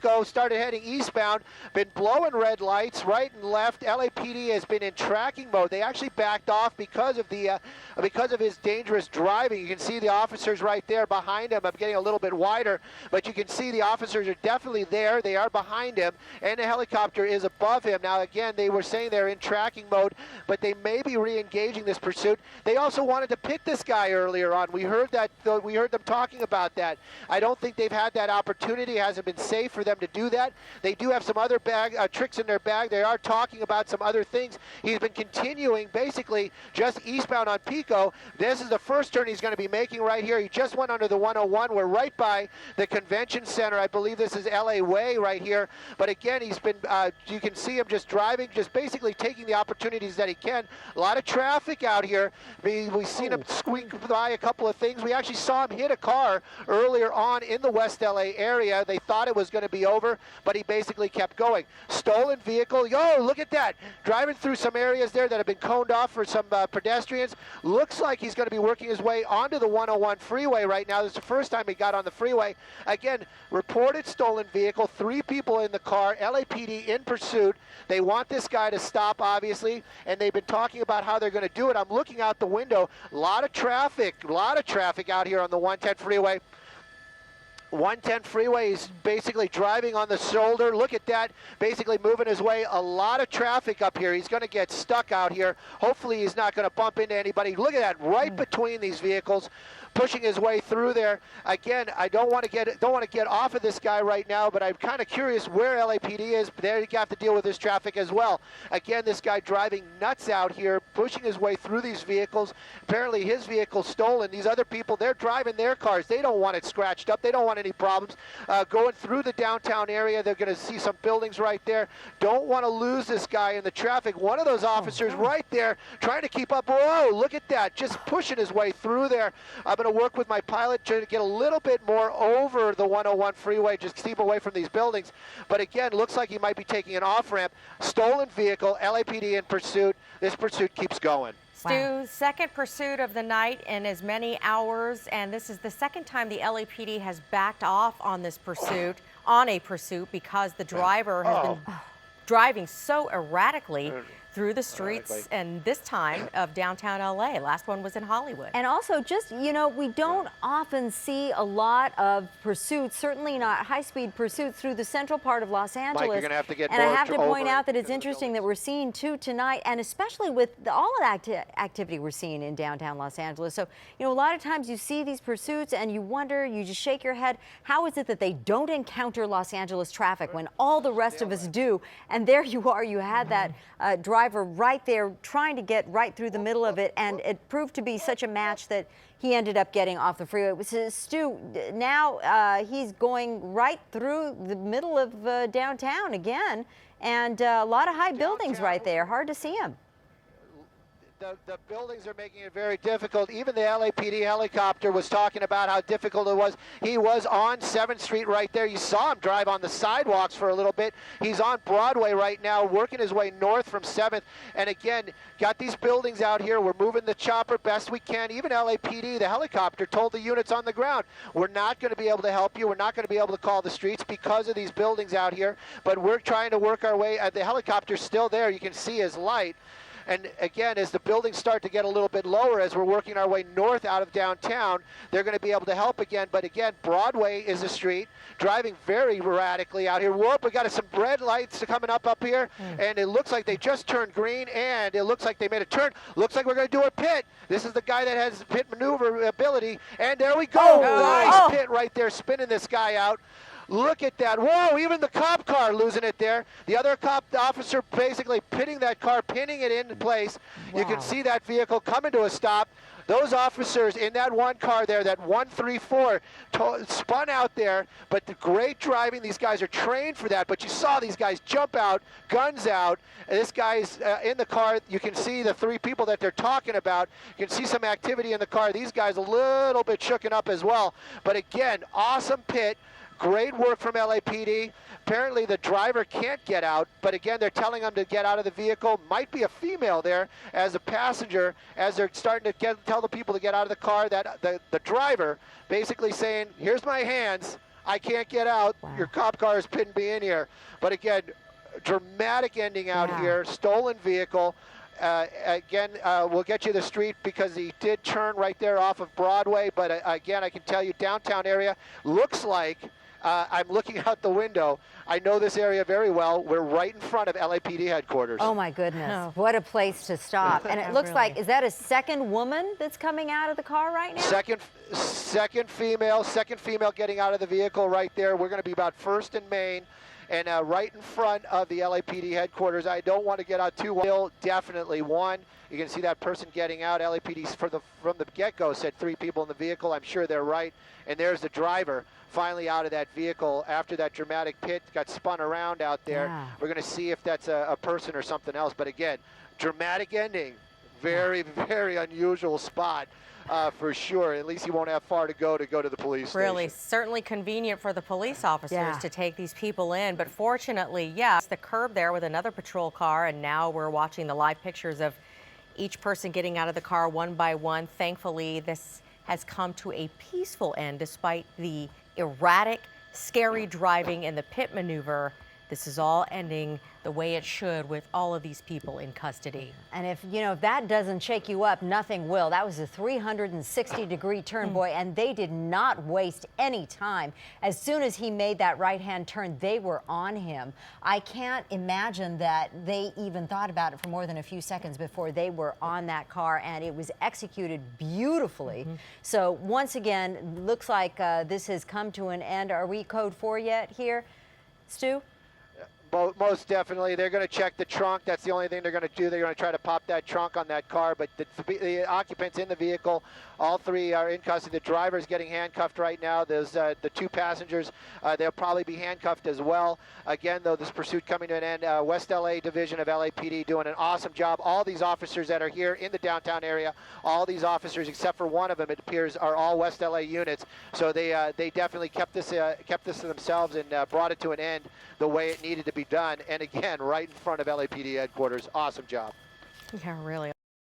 Pico, started heading eastbound, been blowing red lights right and left. LAPD has been in tracking mode. They actually backed off because of his dangerous driving. You can see the officers right there behind him. I'm getting a little bit wider, but you can see the officers are definitely there. They are behind him, and the helicopter is above him. Now, again, they were saying they're in tracking mode, but they may be re-engaging this pursuit. They also wanted to pit this guy earlier on. We heard that. We heard them talking about that. I don't think they've had that opportunity. It hasn't been safe for them to do that. They do have some other tricks in their bag. They are talking about some other things. He's been continuing basically just eastbound on Pico. This is the first turn he's going to be making right here. He just went under the 101. We're right by the convention center. I believe this is LA Way right here. But again, he's been, you can see him just driving, just basically taking the opportunities that he can. A lot of traffic out here. We've seen him squeak by a couple of things. We actually saw him hit a car earlier on in the West LA area. They thought it was going to be over, but he basically kept going. Stolen vehicle. Yo, look at that. Driving through some areas there that have been coned off for some pedestrians. Looks like he's going to be working his way onto the 101 freeway right now. This is the first time he got on the freeway. Again, reported stolen vehicle. 3 people in the car. LAPD in pursuit. They want this guy to stop, obviously, and they've been talking about how they're going to do it. I'm looking out the window. A lot of traffic out here on the 110 freeway. 110 freeway is basically driving on the shoulder. Look at that, basically moving his way. A lot of traffic up here. He's going to get stuck out here. Hopefully he's not going to bump into anybody. Look at that, right between these vehicles, pushing his way through there. Again, I don't want to get off of this guy right now, but I'm kind of curious where LAPD is. There you have to deal with this traffic as well. Again, this guy driving nuts out here, pushing his way through these vehicles. Apparently his vehicle's stolen. These other people, they're driving their cars. They don't want it scratched up. They don't want any problems. Going through the downtown area, they're going to see some buildings right there. Don't want to lose this guy in the traffic. One of those officers right there trying to keep up. Whoa, look at that, just pushing his way through there. I'm going to work with my pilot to get a little bit more over the 101 freeway, just keep away from these buildings. But again, looks like he might be taking an off-ramp. Stolen vehicle, LAPD in pursuit. This pursuit keeps going. Stu, second pursuit of the night in as many hours, and this is the second time the LAPD has backed off on this pursuit, because the driver has been driving so erratically through the streets, and this time of downtown LA. Last one was in Hollywood. And also, just, you know, we don't often see a lot of pursuits, certainly not high-speed pursuits through the central part of Los Angeles. Mike, you're gonna have to get and more I have to point over out that it's interesting that we're seeing two tonight, and especially with all of that activity we're seeing in downtown Los Angeles. So, you know, a lot of times you see these pursuits and you wonder, you just shake your head, how is it that they don't encounter Los Angeles traffic when all the rest of us do? And there you are, you had that driver right there trying to get right through the middle of it, and it proved to be such a match that he ended up getting off the freeway. It was Stu, now he's going right through the middle of downtown again, and a lot of high buildings right there. Hard to see him. The buildings are making it very difficult. Even the LAPD helicopter was talking about how difficult it was. He was on 7th Street right there. You saw him drive on the sidewalks for a little bit. He's on Broadway right now, working his way north from 7th. And again, got these buildings out here. We're moving the chopper best we can. Even LAPD, the helicopter, told the units on the ground, we're not going to be able to help you. We're not going to be able to call the streets because of these buildings out here. But we're trying to work our way. The helicopter's still there. You can see his light. And again, as the buildings start to get a little bit lower, as we're working our way north out of downtown, they're going to be able to help again. But again, Broadway is a street, driving very erratically out here. Whoop, we got some red lights coming up here, and it looks like they just turned green, and it looks like they made a turn. Looks like we're going to do a pit. This is the guy that has pit maneuver ability, and there we go. Nice pit right there, spinning this guy out. Look at that. Whoa, even the cop car losing it there. The other cop officer basically pitting that car, pinning it into place. Wow. You can see that vehicle coming to a stop. Those officers in that one car there, that 134, spun out there, but the great driving. These guys are trained for that, but you saw these guys jump out, guns out. And this guy's in the car. You can see the 3 people that they're talking about. You can see some activity in the car. These guys a little bit shooken up as well. But again, awesome pit. Great work from LAPD. Apparently the driver can't get out, but again, they're telling him to get out of the vehicle. Might be a female there as a passenger, as they're starting to tell the people to get out of the car. That the driver basically saying, here's my hands, I can't get out. Wow. Your cop car has pinned me in here. But again, dramatic ending out Yeah. here. Stolen vehicle. Again, we'll get you the street because he did turn right there off of Broadway. But again, I can tell you, downtown area looks like, I'm looking out the window. I know this area very well. We're right in front of LAPD headquarters. Oh my goodness, Oh. what a place to stop. And it Yeah, looks like, really. is that a second woman that's coming out of the car right now? Second female getting out of the vehicle right there. We're going to be about First and Main, and right in front of the LAPD headquarters. I don't want to get out too wide. Definitely one. You can see that person getting out. LAPD from the get-go said 3 people in the vehicle. I'm sure they're right. And there's the driver finally out of that vehicle after that dramatic pit got spun around out there. Yeah. We're going to see if that's a person or something else. But again, dramatic ending. Very, very unusual spot. For sure. At least you won't have far to go to the police station. Really, certainly convenient for the police officers Yeah. to take these people in. But fortunately, yeah, it's the curb there with another patrol car. And now we're watching the live pictures of each person getting out of the car one by one. Thankfully, this has come to a peaceful end despite the erratic, scary driving and the pit maneuver. This is all ending the way it should with all of these people in custody. And if that doesn't shake you up, nothing will. That was a 360-degree turn, boy, and they did not waste any time. As soon as he made that right-hand turn, they were on him. I can't imagine that they even thought about it for more than a few seconds before they were on that car, and it was executed beautifully. So once again, looks like this has come to an end. Are we code 4 yet here, Stu? Most definitely. They're going to check the trunk. That's the only thing they're going to do. They're going to try to pop that trunk on that car. But the occupants in the vehicle, all 3 are in custody. The driver's getting handcuffed right now. There's the 2 passengers. They'll probably be handcuffed as well. Again, though, this pursuit coming to an end. West LA Division of LAPD doing an awesome job. All these officers that are here in the downtown area, all these officers except for one of them, it appears, are all West LA units. So they definitely kept this to themselves and brought it to an end the way it needed to be done. And again, right in front of LAPD headquarters. Awesome job. Yeah, really.